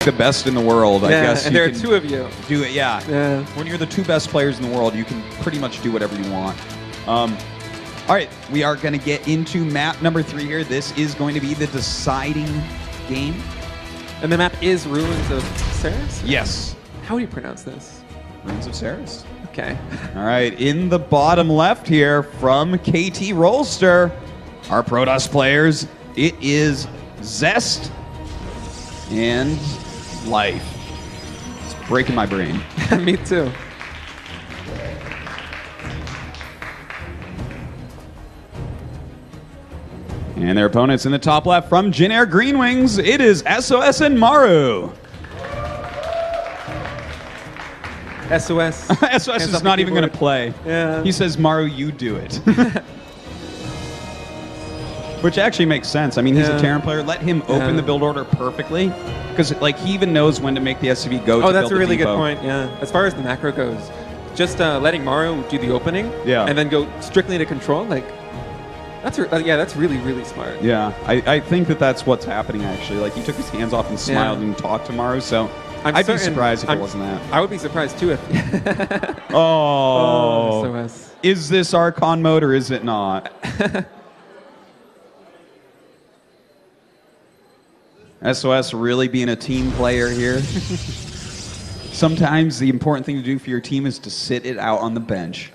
the best in the world, I guess. And there are two of you. Do it, yeah. When you're the two best players in the world, you can pretty much do whatever you want. All right, we are going to get into map number 3 here. This is going to be the deciding game. And the map is Ruins of Ceres? Yes. How do you pronounce this? Ruins of Ceres. Okay. All right, in the bottom left here from KT Rollster, our Protoss players, it is Zest and Life. It's breaking my brain. Me too. And their opponents in the top left from Jin Air Green Wings, it is SOS and Maru. SOS. SOS is not even going to play. Yeah. He says, Maru, you do it. Which actually makes sense. I mean, he's a Terran player. Let him open the build order perfectly. Because like he even knows when to make the SCV go to Oh, that's build a really the depot. good point, yeah. As far as the macro goes, just letting Maru do the opening and then go strictly to control, like, that's really, really smart. Yeah, I think that that's what's happening, actually. Like, he took his hands off and smiled and talked to Maru, so I'd be surprised if it wasn't that. I would be surprised, too, if... Oh. SOS. Is this Archon mode, or is it not? SOS really being a team player here. Sometimes the important thing to do for your team is to sit it out on the bench.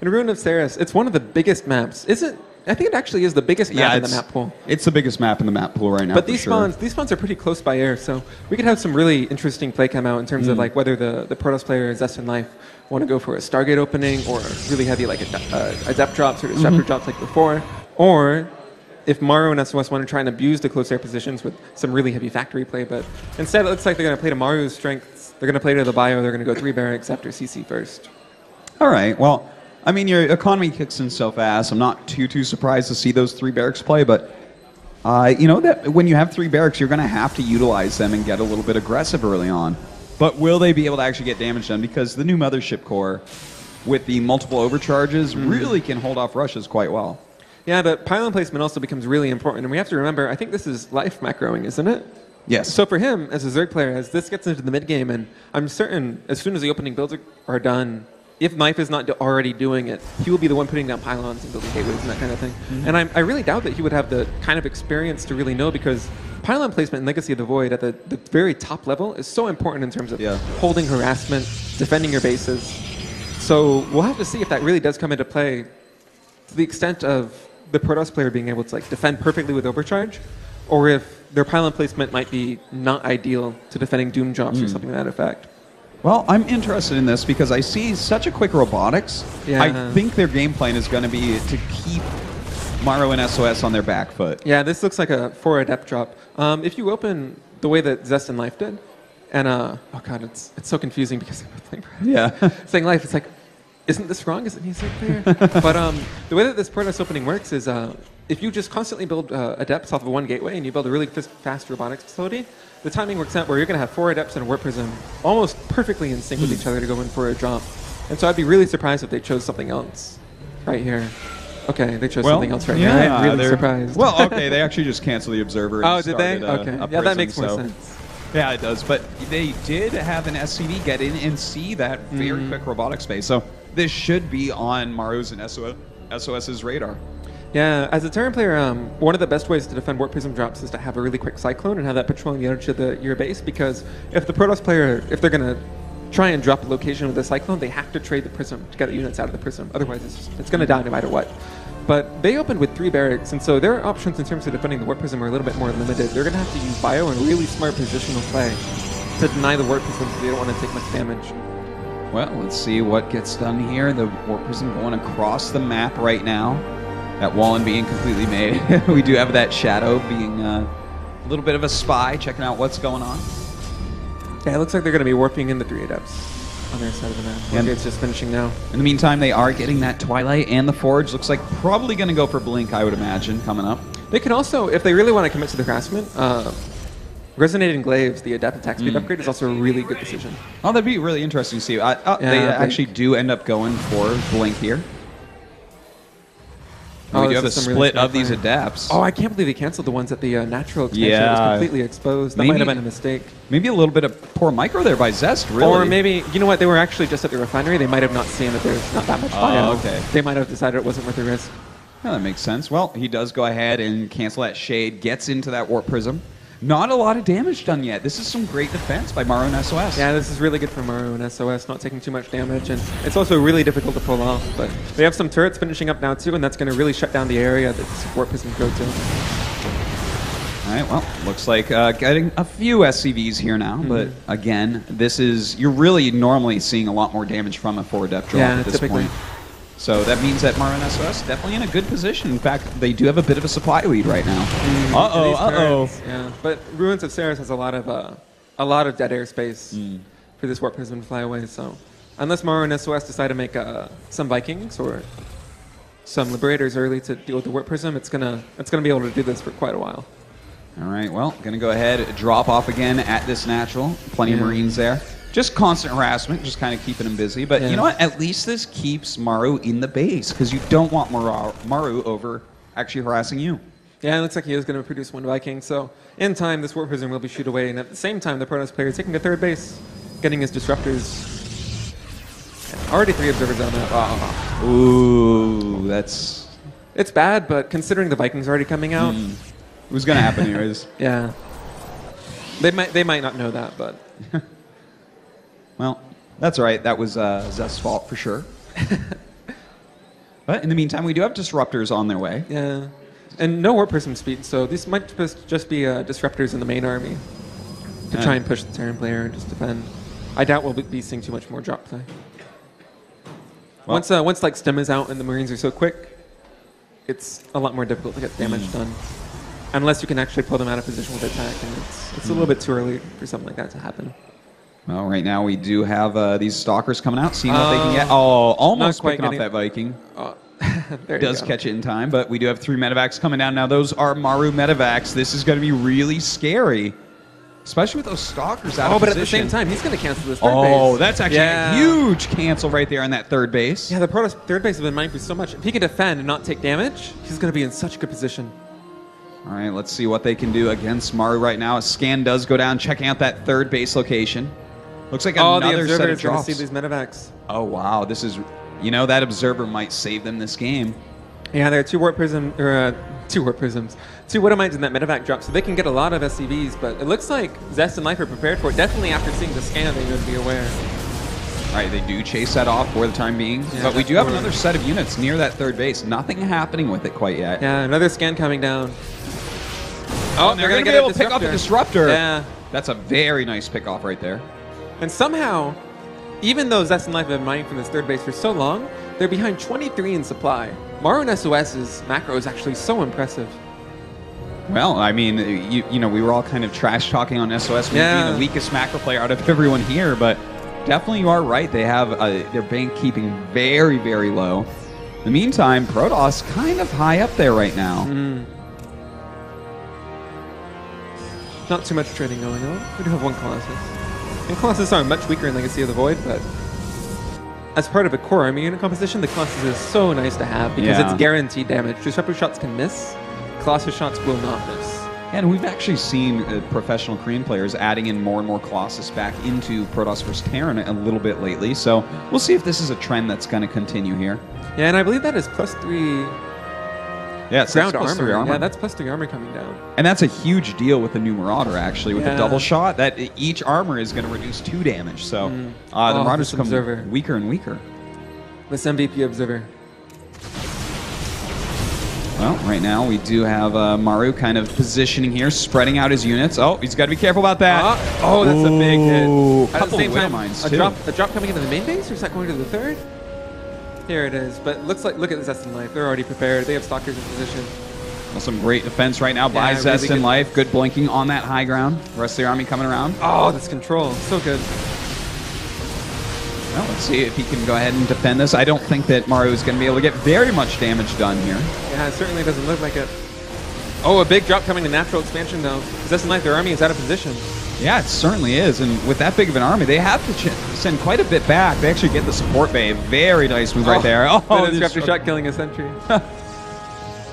In Ruin of Ceres, it's one of the biggest maps. I think it actually is the biggest map in the map pool. It's the biggest map in the map pool right now. But these spawns are pretty close by air, so we could have some really interesting play come out in terms of like whether the Protoss player Zest and Life want to go for a Stargate opening or really heavy like a depth drops or disruptor drops like before, or if Maru and SOS want to try and abuse the close air positions with some really heavy factory play. But instead, it looks like they're going to play to Maru's strengths. They're going to play to the bio. They're going to go 3 barracks after CC first. All right. Well, I mean, your economy kicks in so fast. I'm not too surprised to see those 3 barracks play, but you know that when you have 3 barracks, you're going to have to utilize them and get a little bit aggressive early on. But will they be able to actually get damage done? Because the new Mothership core, with the multiple overcharges, really can hold off rushes quite well. Yeah, but pylon placement also becomes really important, and we have to remember, I think this is Life macroing, isn't it? Yes. So for him, as a Zerg player, as this gets into the mid game, and I'm certain as soon as the opening builds are done, if Life is not already doing it, he will be the one putting down pylons and building gateways and that kind of thing. And I really doubt that he would have the kind of experience to really know, because pylon placement in Legacy of the Void at the very top level is so important in terms of holding harassment, defending your bases. So we'll have to see if that really does come into play to the extent of the Protoss player being able to like defend perfectly with overcharge, or if their pylon placement might be not ideal to defending doom drops or something to that effect. Well, I'm interested in this because I see such a quick robotics. Yeah. I think their game plan is going to be to keep Maru and SOS on their back foot. Yeah, this looks like a 4 adept drop. If you open the way that Zest and Life did, and oh god, it's so confusing because they're both playing saying Life, it's like, isn't this wrong? Isn't he so clear? But the way that this Protoss opening works is if you just constantly build adepts off of 1 gateway and you build a really fast robotics facility, the timing works out where you're going to have 4 adepts and a warp prism almost perfectly in sync with each other to go in for a drop. And so I'd be really surprised if they chose something else right here. Okay, they chose something else right here. I'm really surprised. Well, okay, they actually just canceled the observer. And did they? Okay. Yeah, that makes more sense. Yeah, it does. But they did have an SCV get in and see that very quick robotic space. So this should be on Maru's and SOS's radar. Yeah, as a Terran player, one of the best ways to defend Warp Prism drops is to have a really quick Cyclone and have that patrolling the edge of your base, because if the Protoss player, if they're going to try and drop a location with a Cyclone, they have to trade the Prism to get the units out of the Prism. Otherwise, it's going to die no matter what. But they opened with 3 barracks, and so their options in terms of defending the Warp Prism are a little bit more limited. They're going to have to use bio and really smart positional play to deny the Warp Prism so they don't want to take much damage. Well, let's see what gets done here. The Warp Prism going across the map right now. That Wallen being completely made. We do have that Shadow being a little bit of a spy, checking out what's going on. Yeah, it looks like they're going to be warping in the 3 adepts on their side of the map. And it's just finishing now. In the meantime, they are getting that Twilight and the Forge. Looks like probably going to go for Blink, I would imagine, coming up. They can also, if they really want to commit to the harassment, Resonating Glaives, the Adept attack speed upgrade, is also a really good decision. Oh, that'd be really interesting to see. They actually do end up going for Blink here. And we do this have a is some really split smart of these playing. adepts. Oh, I can't believe they canceled the ones at the natural expansion. It Yeah. was completely exposed. That Maybe- might have been a mistake. Maybe a little bit of poor micro there by Zest, really. Or maybe, you know what, they were actually just at the refinery. They might have not seen that there's not that much bio. okay. They might have decided it wasn't worth the risk. Yeah, that makes sense. Well, he does go ahead and cancel that shade, gets into that warp prism. Not a lot of damage done yet. This is some great defense by Maru and SOS. Yeah, this is really good for Maru and SOS, not taking too much damage, and it's also really difficult to pull off. But they have some turrets finishing up now too, and that's going to really shut down the area that the support prism go to. All right, well, looks like getting a few SCVs here now, but again, this is, you're really normally seeing a lot more damage from a forward depth drop at this typically. point. So that means that Maru and SOS definitely in a good position. In fact, they do have a bit of a supply lead right now. These turrets, yeah, but Ruins of Ceres has a lot of dead airspace for this warp prism to fly away. So unless Maru and SOS decide to make some Vikings or some Liberators early to deal with the warp prism, it's gonna be able to do this for quite a while. All right, well, going to go ahead, drop off again at this natural. Plenty of Marines there. Just constant harassment, just kind of keeping him busy. But you know what? At least this keeps Maru in the base, because you don't want Maru over actually harassing you. Yeah, it looks like he is going to produce one Viking. So in time, this warp prism will be shoot away, and at the same time, the Protoss player is taking to third base, getting his disruptors. Already 3 observers on that. Ooh, that's... It's bad, but considering the Vikings are already coming out, it was going to happen anyways. yeah, they might not know that, but. Well, that's all right. That was Zest's fault for sure. But in the meantime, we do have disruptors on their way. Yeah, and no warp prism speed, so these might just be disruptors in the main army to try and push the Terran player and just defend. I doubt we'll be seeing too much more drop play. Well, once like Stem is out and the Marines are so quick, it's a lot more difficult to get damage done. Unless you can actually pull them out of position with attack, and it's a little bit too early for something like that to happen. Well, right now we do have these stalkers coming out, seeing what they can get. Oh, almost picking off that Viking. There Does catch it in time, but we do have 3 medevacs coming down. Now, those are Maru medevacs. This is going to be really scary, especially with those stalkers out of position. But at the same time, he's going to cancel this third base. Oh, that's actually a huge cancel right there on that third base. Yeah, the Protoss third base has been mined for so much. If he can defend and not take damage, he's going to be in such a good position. All right, let's see what they can do against Maru right now. A scan does go down, checking out that third base location. Looks like another set of drops. See these medevacs. Oh, wow. This is, you know, that observer might save them this game. Yeah, there are 2 warp prisms, 2 warp prisms, 2 Widowmines in that medevac drop, so they can get a lot of SCVs, but it looks like Zest and Life are prepared for it. Definitely after seeing the scan, they would be aware. All right, they do chase that off for the time being, but we do have another set of units near that third base. Nothing happening with it quite yet. Yeah, another scan coming down. Oh, they're going to be able to pick off a disruptor. Yeah. That's a very nice pick off right there. And somehow, even though Zest and Life have been mining from this third base for so long, they're behind 23 in supply. Maru and SOS's macro is actually so impressive. Well, I mean, you know, we were all kind of trash talking on SOS being the weakest macro player out of everyone here, but definitely you are right. They have their bank keeping very, very low. In the meantime, Protoss kind of high up there right now. Not too much trading going on. We do have 1 Colossus. And Colossus are much weaker in Legacy of the Void, but as part of a core army unit composition, the Colossus is so nice to have because it's guaranteed damage. Disruptor shots can miss, Colossus shots will not miss. And we've actually seen professional Korean players adding in more and more Colossus back into Protoss vs. Terran a little bit lately, so we'll see if this is a trend that's going to continue here. Yeah, and I believe that is +3 ground armor. Yeah, that's +3 armor coming down. And that's a huge deal with the new Marauder, actually, with the double shot. That each armor is going to reduce 2 damage, so the Marauders become weaker and weaker. This MVP Observer. Well, right now we do have Maru kind of positioning here, spreading out his units. Oh, he's got to be careful about that. Oh, that's a big hit. At the same time, a drop coming into the main base, or is that going to the third? Here it is, but look at the Zest and Life. They're already prepared. They have stalkers in position. Well, some great defense right now by Zest and Life. Good blinking on that high ground. The rest of the army coming around. Oh, this control. So good. Well, let's see if he can go ahead and defend this. I don't think that Maru is going to be able to get very much damage done here. Yeah, it certainly doesn't look like it. Oh, a big drop coming to natural expansion, though. Zest and Life, their army is out of position. Yeah, it certainly is. And with that big of an army, they have to send quite a bit back. They actually get the support bay. Very nice move right there. Oh, the disruptor shot killing a sentry.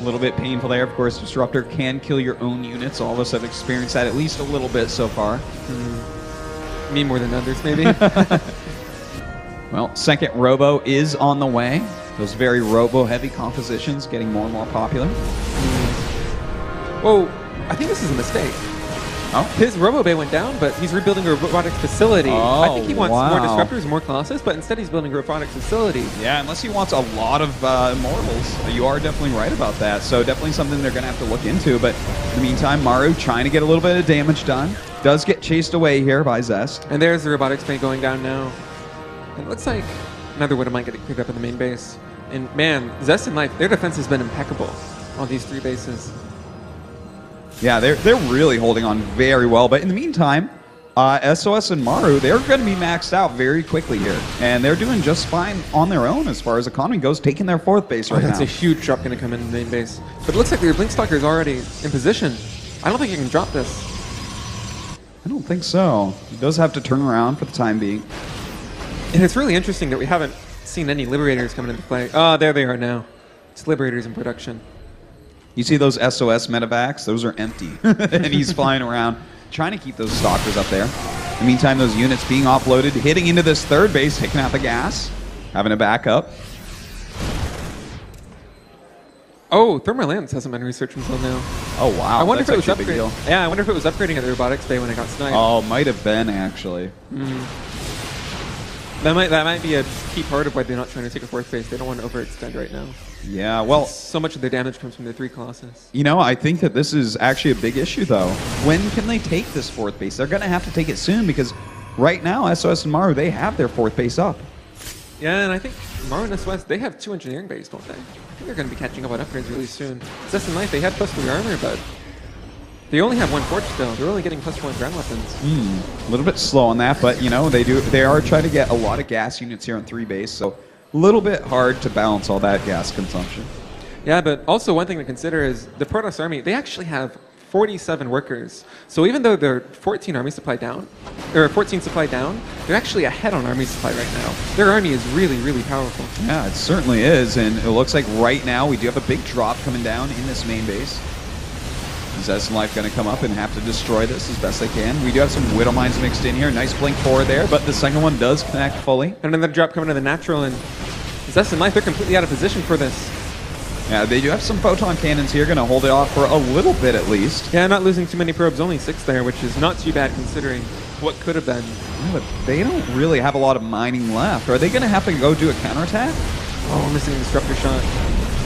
A little bit painful there. Of course, Disruptor can kill your own units. All of us have experienced that at least a little bit so far. Me more than others, maybe. Well, second Robo is on the way. Those very Robo-heavy compositions getting more and more popular. Whoa, I think this is a mistake. Oh. His Robo Bay went down, but he's rebuilding a robotics facility. Oh, I think he wants wow. more disruptors, more colossus, but instead he's building a robotics facility. Yeah, unless he wants a lot of immortals. You are definitely right about that. So definitely something they're going to have to look into. But in the meantime, Maru trying to get a little bit of damage done. Does get chased away here by Zest. And there's the robotics bay going down now. And it looks like another one might get cleared up in the main base. And man, Zest and Life, their defense has been impeccable on these 3 bases. Yeah, they're really holding on very well. But in the meantime, SOS and Maru, they're going to be maxed out very quickly here. And they're doing just fine on their own as far as economy goes, taking their 4th base right That's now. a huge drop going to come in the main base. But it looks like their Blinkstalker is already in position. I don't think you can drop this. I don't think so. He does have to turn around for the time being. And it's really interesting that we haven't seen any Liberators coming into play. Oh, there they are now. It's Liberators in production. You see those SOS medevacs? Those are empty. And he's flying around, trying to keep those stalkers up there. In the meantime, those units being offloaded, hitting into this 3rd base, taking out the gas, having to back up. Oh, Thermal Lance hasn't been researched until now. Oh, wow. I wonder if it was actually a big deal. upgrading. Yeah, I wonder if it was upgrading at the robotics bay when it got sniped. Oh, might have been, actually. That might be a key part of why they're not trying to take a 4th base. They don't want to overextend right now. Yeah, well, So much of their damage comes from their 3 Colossus. you know, I think that this is actually a big issue, though. When can they take this 4th base? They're going to have to take it soon because right now, SOS and Maru, they have their 4th base up. Yeah, and I think Maru and SOS, they have 2 engineering bays, don't they? I think they're going to be catching up on upgrades really soon. Zest and Life, they had +3 armor, but they only have 1 forge still. They're only getting +1 ground weapons. A little bit slow on that, but, you know, they are trying to get a lot of gas units here on 3 base, so a little bit hard to balance all that gas consumption. Yeah, but also one thing to consider is the Protoss army, they actually have 47 workers. So even though they're 14 army supply down, or 14 supply down, they're actually ahead on army supply right now. Their army is really, really powerful. Yeah, it certainly is, and it looks like right now we do have a big drop coming down in this main base. Zest and Life going to come up and have to destroy this as best they can. We do have some Widow Mines mixed in here. Nice blink forward there, but the second one does connect fully. And another drop coming to the natural, and Zest and Life, they're completely out of position for this. Yeah, they do have some photon cannons here, going to hold it off for a little bit at least. Yeah, not losing too many probes, only 6 there, which is not too bad considering what could have been. Yeah, but they don't really have a lot of mining left. Are they going to have to go do a counterattack? Oh, missing a disruptor shot.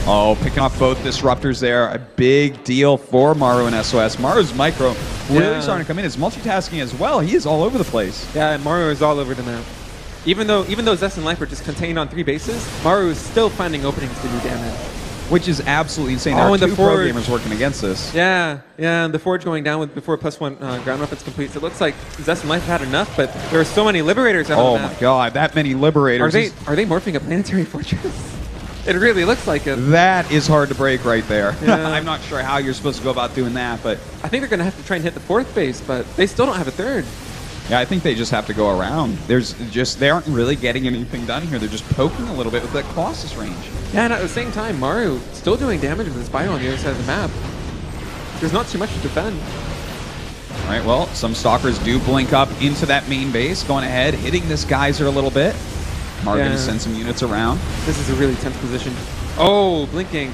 Oh, picking off both disruptors there. A big deal for Maru and SOS. Maru's micro really starting to come in. It's multitasking as well. He is all over the place. Yeah, and Maru is all over the map. Even though Zest and Life are just contained on 3 bases, Maru is still finding openings to do damage. Which is absolutely insane. Oh, There are and the 2 pro forge. gamers working against this. Yeah, and the Forge going down before +1 ground weapons complete. So it looks like Zest and Life had enough, but there are so many Liberators out Oh on the my map. god, that many Liberators. Are they morphing a planetary fortress? It really looks like it. That is hard to break right there. Yeah. I'm not sure how you're supposed to go about doing that, but I think they're going to have to try and hit the 4th base, but they still don't have a 3rd. yeah, I think they just have to go around. They aren't really getting anything done here. They're just poking a little bit with that Colossus range. Yeah, and at the same time, Maru still doing damage with his bio on the other side of the map. There's not too much to defend. All right, well, some Stalkers do blink up into that main base, going ahead, hitting this geyser a little bit. Maru going to send some units around. This is a really tense position. Oh, blinking.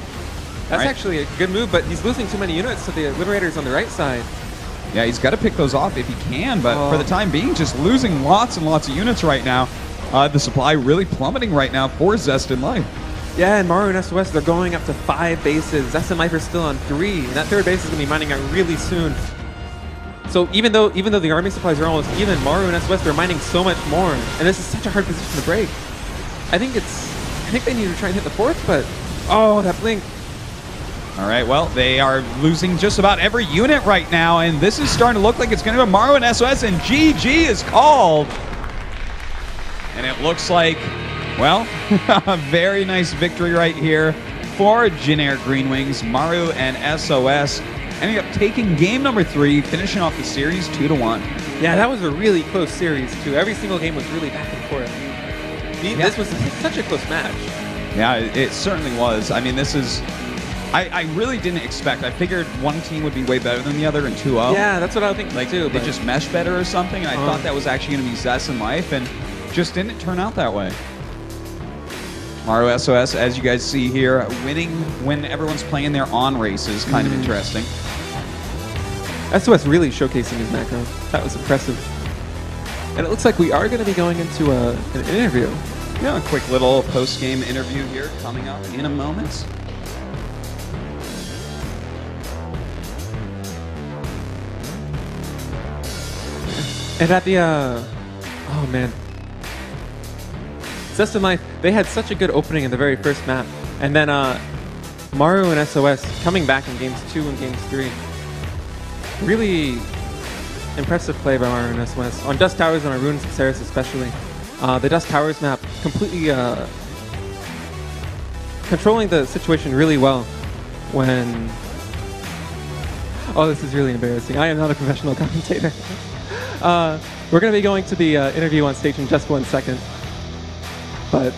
That's Right. actually a good move, but he's losing too many units to the Liberators on the right side. Yeah, he's got to pick those off if he can, but for the time being, just losing lots and lots of units right now. The supply really plummeting right now for Zest and Life. Yeah, and Maru and SOS, they're going up to 5 bases. Zest and Life are still on 3, and that 3rd base is going to be mining out really soon. So even though the army supplies are almost even, Maru and SOS, they're mining so much more, and this is such a hard position to break. I think they need to try and hit the 4th, but oh, that blink. All right, well, they are losing just about every unit right now, and this is starting to look like it's going to go Maru and SOS, and GG is called. And it looks like, well, a very nice victory right here for Generic Green Wings. Maru and SOS ending up taking game number 3, finishing off the series 2-1. Yeah, that was a really close series, too. Every single game was really back and forth. This was such a close match. Yeah, it certainly was. I mean, this is I really didn't expect. I figured one team would be way better than the other in 2-0. Yeah, that's what I was thinking Like too. they just mesh better or something. And I thought that was actually going to be Zest and Life, and just didn't turn out that way. Maru SOS, as you guys see here, winning when everyone's playing their on races, kind of interesting. SOS really showcasing his macro. That was impressive. And it looks like we are going to be going into an interview. Yeah, a quick little post-game interview here coming up in a moment. And at the, oh man. Zest and Life, they had such a good opening in the very first map. And then Maru and SOS coming back in games 2 and games 3. Really impressive play by Maru and SOS. On Dust Towers and on Ruins of Ceres especially. The Dust Towers map completely controlling the situation really well when... Oh, this is really embarrassing. I am not a professional commentator. We're going to be going to the interview on stage in just 1 second. But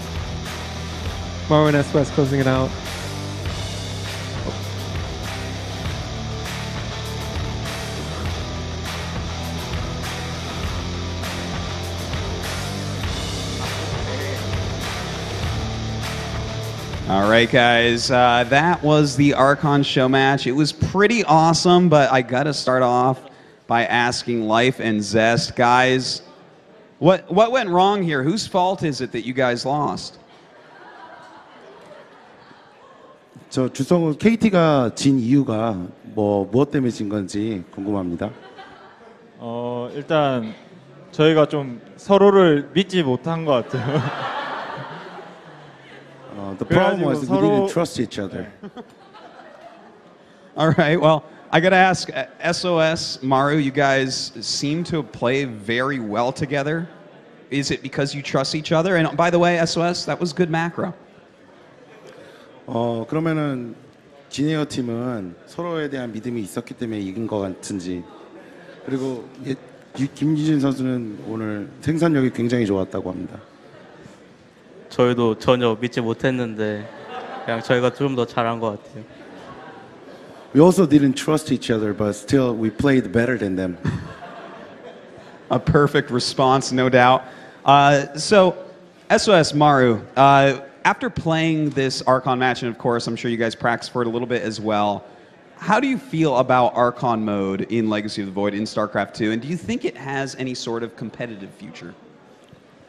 Maru and SOS closing it out. All right, guys, that was the Archon show match. It was pretty awesome, but I got to start off by asking Life and Zest, guys, what went wrong here? Whose fault is it that you guys lost? 저 주성우 KT가 진 이유가 무엇 때문에 진 건지 궁금합니다. 일단 저희가 좀 서로를 믿지 못한 것 같아요. The problem was we didn't trust each other. All right, well, I got to ask, SOS, Maru, you guys seem to play very well together. Is it because you trust each other? And by the way, SOS, that was good macro. 그러면은 지니어 팀은 서로에 대한 믿음이 있었기 때문에 이긴 것 같은지. 그리고 김유진 선수는 오늘 생산력이 굉장히 좋았다고 합니다. 저희도 전혀 믿지 못했는데 그냥 저희가 좀 더 잘한 것 같아요. We also didn't trust each other, but still we played better than them. A perfect response, no doubt. So, SOS, Maru, after playing this Archon match, and of course I'm sure you guys practiced for it a little bit as well, how do you feel about Archon mode in Legacy of the Void in StarCraft 2, and do you think it has any sort of competitive future?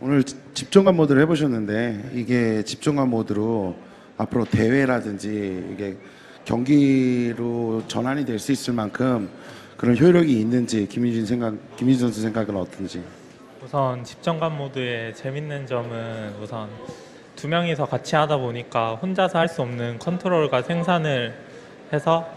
오늘 집중감 모드를 해보셨는데 이게 집중감 모드로 앞으로 대회라든지 이게 경기로 전환이 될 수 있을 만큼 그런 효력이 있는지 김유진 선수 생각은 어떤지? 우선 집정감 모드의 재밌는 점은 우선 두 명이서 같이 하다 보니까 혼자서 할 수 없는 컨트롤과 생산을 해서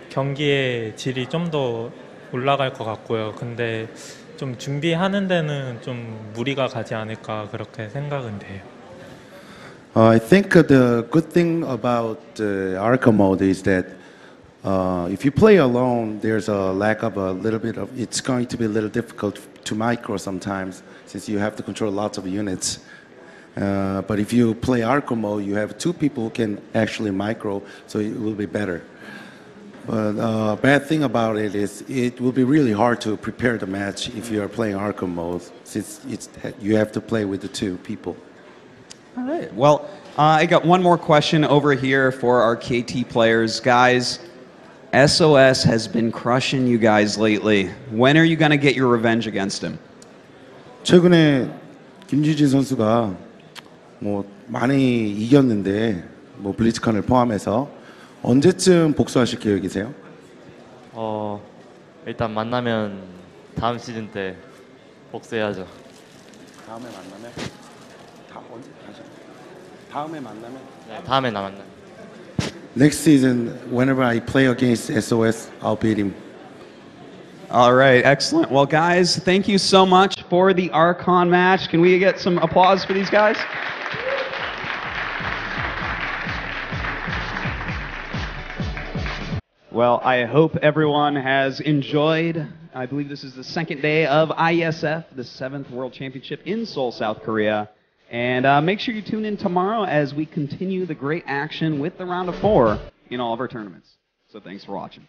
경기의 질이 좀 더 올라갈 것 같고요. 근데 좀 준비하는 데는 좀 무리가 가지 않을까 그렇게 생각은 돼요. I think the good thing about Arca mode is that if you play alone, there's a lack of a little bit of. It's going to be a little difficult to micro sometimes, since you have to control lots of units. But if you play Arca mode, you have two people who can actually micro, so it will be better. But bad thing about it is it will be really hard to prepare the match if you are playing Arca mode, since you have to play with the two people. All right. Well, I got one more question over here for our KT players. Guys, SOS has been crushing you guys lately. When are you going to get your revenge against him? 최근에 김유진 선수가 많이 이겼는데 블리츠컨을 포함해서 언제쯤 복수하실 계획이세요? 일단 만나면 다음 시즌 때 복수해야죠. 다음에 만나면? 다음에 만나면? 네, 다음에 만나면. Next season, whenever I play against SOS, I'll beat him. All right, excellent. Well, guys, thank you so much for the Archon match. Can we get some applause for these guys? Well, I hope everyone has enjoyed. I believe this is the second day of IESF, the 7th World Championship in Seoul, South Korea. And make sure you tune in tomorrow as we continue the great action with the round of 4 in all of our tournaments. So thanks for watching.